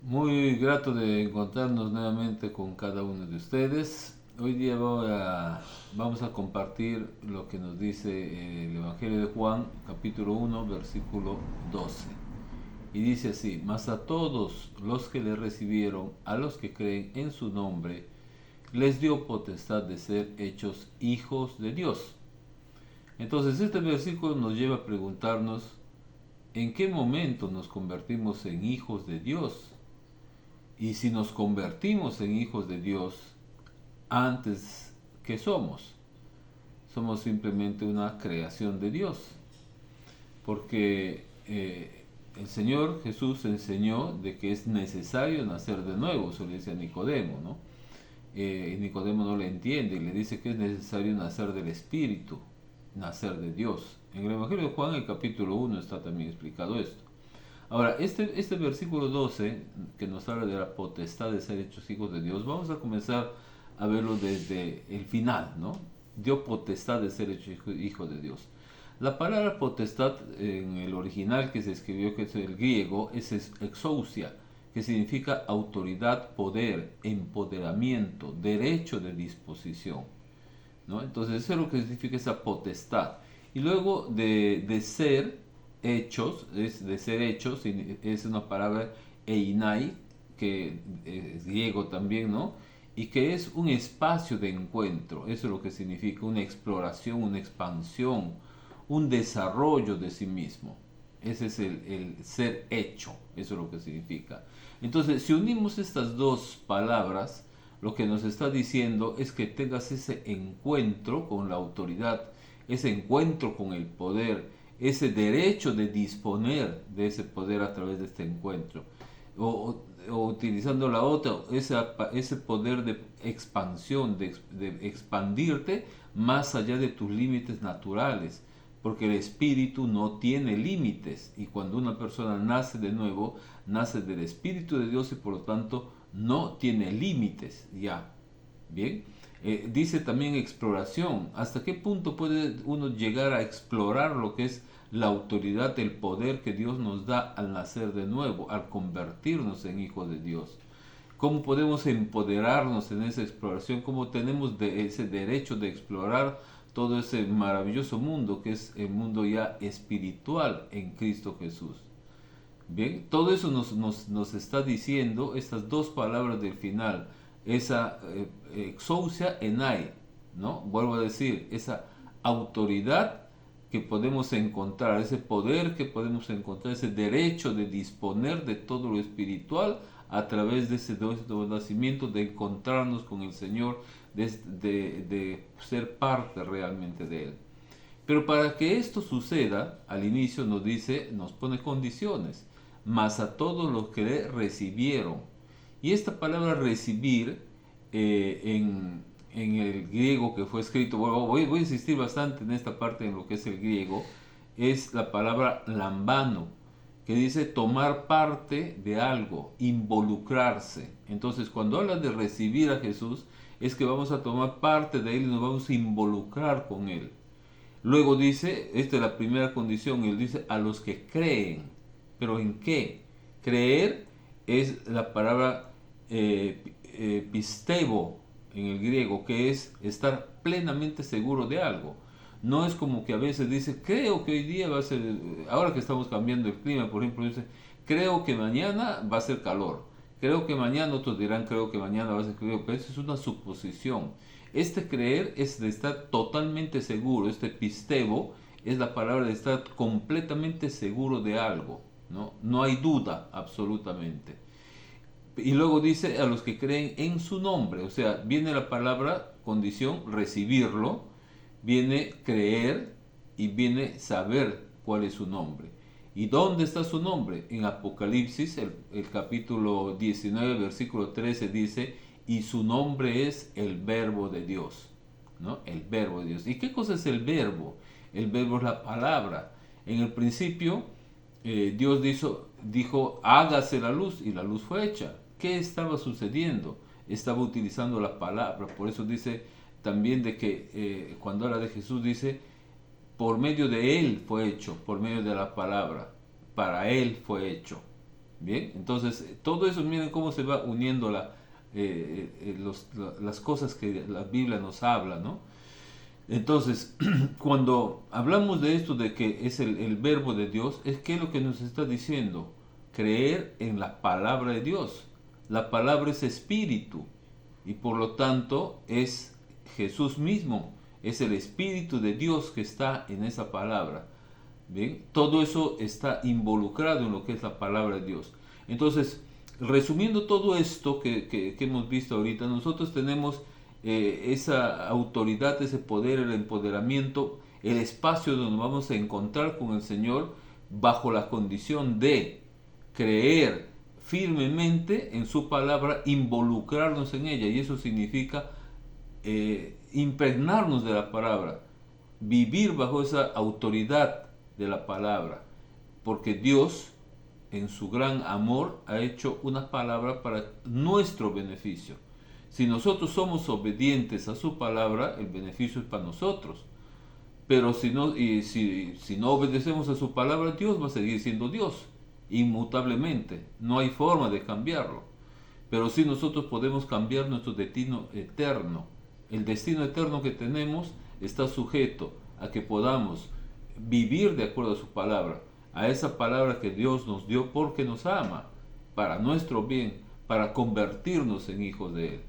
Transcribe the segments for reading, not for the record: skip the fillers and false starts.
Muy grato de encontrarnos nuevamente con cada uno de ustedes. Hoy día vamos a compartir lo que nos dice el Evangelio de Juan, capítulo 1, versículo 12. Y dice así: mas a todos los que le recibieron, a los que creen en su nombre, les dio potestad de ser hechos hijos de Dios. Entonces este versículo nos lleva a preguntarnos: ¿en qué momento nos convertimos en hijos de Dios? Y si nos convertimos en hijos de Dios, antes, ¿qué somos? Somos simplemente una creación de Dios. Porque el Señor Jesús enseñó de que es necesario nacer de nuevo, eso le dice a Nicodemo, ¿no? Y Nicodemo no le entiende y le dice que es necesario nacer del Espíritu, nacer de Dios. En el Evangelio de Juan, el capítulo 1, está también explicado esto. Ahora, este versículo 12, que nos habla de la potestad de ser hechos hijos de Dios, vamos a comenzar a verlo desde el final, ¿no? Dio potestad de ser hecho hijo de Dios. La palabra potestad en el original que se escribió, que es el griego, es exousia, que significa autoridad, poder, empoderamiento, derecho de disposición, ¿no? Entonces eso es lo que significa esa potestad. Y luego de ser hechos, de ser hechos, es una palabra einai, que es griego también, ¿no? Y que es un espacio de encuentro, eso es lo que significa una exploración, una expansión, un desarrollo de sí mismo. Ese es el ser hecho, eso es lo que significa. Entonces, si unimos estas dos palabras, lo que nos está diciendo es que tengas ese encuentro con la autoridad, ese encuentro con el poder, ese derecho de disponer de ese poder a través de este encuentro. O utilizando la otra, ese poder de expansión, de expandirte más allá de tus límites naturales, porque el espíritu no tiene límites, y cuando una persona nace de nuevo, nace del Espíritu de Dios y por lo tanto no tiene límites ya. Bien, dice también exploración. ¿Hasta qué punto puede uno llegar a explorar lo que es la autoridad, el poder que Dios nos da al nacer de nuevo, al convertirnos en hijos de Dios? ¿Cómo podemos empoderarnos en esa exploración? ¿Cómo tenemos ese derecho de explorar todo ese maravilloso mundo que es el mundo ya espiritual en Cristo Jesús? Bien, todo eso nos está diciendo estas dos palabras del final, esa exousia enai, ¿no? Vuelvo a decir, esa autoridad que podemos encontrar, ese poder que podemos encontrar, ese derecho de disponer de todo lo espiritual a través de ese nuevo nacimiento, de encontrarnos con el Señor, de ser parte realmente de Él. Pero para que esto suceda, al inicio nos dice, nos pone condiciones, mas a todos los que le recibieron. Y esta palabra recibir, en el griego que fue escrito, voy a insistir bastante en esta parte en lo que es el griego, es la palabra lambano, que dice tomar parte de algo, involucrarse. Entonces, cuando habla de recibir a Jesús, es que vamos a tomar parte de Él y nos vamos a involucrar con Él. Luego dice, esta es la primera condición, él dice a los que creen. ¿Pero en qué? Creer es la palabra pistebo en el griego, que es estar plenamente seguro de algo. No es como que a veces dice, creo que hoy día va a ser, ahora que estamos cambiando el clima, por ejemplo, dice, creo que mañana va a ser calor. Creo que mañana, otros dirán, creo que mañana va a ser frío, pero eso es una suposición. Este creer es de estar totalmente seguro, este pistebo es la palabra de estar completamente seguro de algo, ¿no? No hay duda absolutamente. Y luego dice a los que creen en su nombre, o sea, viene la palabra condición, recibirlo, viene creer y viene saber cuál es su nombre. ¿Y dónde está su nombre? En Apocalipsis, el capítulo 19, versículo 13 dice, y su nombre es el verbo de Dios, ¿no? El verbo de Dios. ¿Y qué cosa es el verbo? El verbo es la palabra. En el principio, Dios dijo, hágase la luz, y la luz fue hecha. ¿Qué estaba sucediendo? Estaba utilizando la palabra. Por eso dice también de que cuando habla de Jesús dice, por medio de Él fue hecho, por medio de la palabra. Para Él fue hecho. Bien, entonces todo eso, miren cómo se va uniendo las cosas que la Biblia nos habla, ¿no? Entonces, cuando hablamos de esto, de que es el verbo de Dios, es que lo que nos está diciendo, creer en la palabra de Dios. La palabra es espíritu y por lo tanto es Jesús mismo, es el Espíritu de Dios que está en esa palabra. Bien, todo eso está involucrado en lo que es la palabra de Dios. Entonces, resumiendo todo esto que hemos visto ahorita, nosotros tenemos esa autoridad, ese poder, el empoderamiento, el espacio donde vamos a encontrar con el Señor bajo la condición de creer firmemente en su palabra, involucrarnos en ella, y eso significa impregnarnos de la palabra, vivir bajo esa autoridad de la palabra, porque Dios en su gran amor ha hecho una palabra para nuestro beneficio. Si nosotros somos obedientes a su palabra, el beneficio es para nosotros. Pero si no obedecemos a su palabra, Dios va a seguir siendo Dios, inmutablemente. No hay forma de cambiarlo. Pero sí nosotros podemos cambiar nuestro destino eterno. El destino eterno que tenemos está sujeto a que podamos vivir de acuerdo a su palabra, a esa palabra que Dios nos dio porque nos ama, para nuestro bien, para convertirnos en hijos de Él.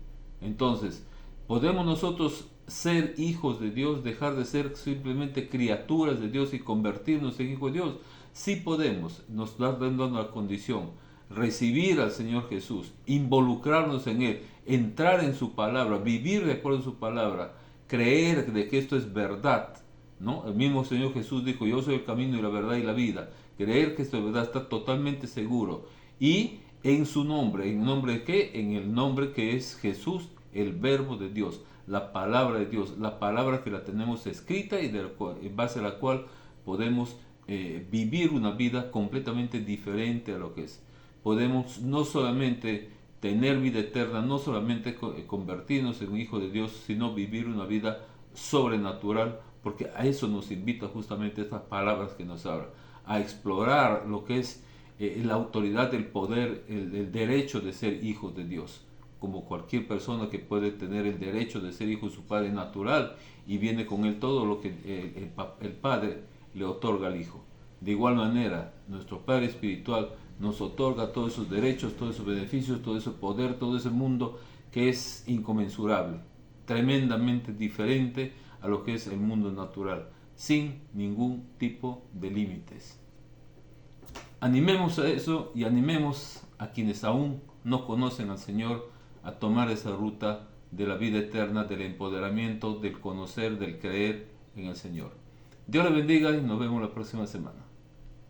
Entonces, ¿podemos nosotros ser hijos de Dios, dejar de ser simplemente criaturas de Dios y convertirnos en hijos de Dios? Sí podemos, nos está dando la condición, recibir al Señor Jesús, involucrarnos en Él, entrar en su palabra, vivir de acuerdo a su palabra, creer de que esto es verdad, ¿no? El mismo Señor Jesús dijo, yo soy el camino y la verdad y la vida. Creer que esto es verdad, estar totalmente seguro. Y en su nombre, ¿en nombre de qué? En el nombre que es Jesús, el verbo de Dios, la palabra de Dios, la palabra que la tenemos escrita y en base a la cual podemos vivir una vida completamente diferente a lo que es. Podemos no solamente tener vida eterna, no solamente convertirnos en un hijo de Dios, sino vivir una vida sobrenatural, porque a eso nos invita justamente estas palabras que nos hablan, a explorar lo que es la autoridad, el poder, el derecho de ser hijos de Dios, como cualquier persona que puede tener el derecho de ser hijo de su Padre natural, y viene con él todo lo que el Padre le otorga al Hijo. De igual manera, nuestro Padre espiritual nos otorga todos esos derechos, todos esos beneficios, todo ese poder, todo ese mundo que es inconmensurable, tremendamente diferente a lo que es el mundo natural, sin ningún tipo de límites. Animemos a eso y animemos a quienes aún no conocen al Señor a tomar esa ruta de la vida eterna, del empoderamiento, del conocer, del creer en el Señor. Dios le bendiga y nos vemos la próxima semana.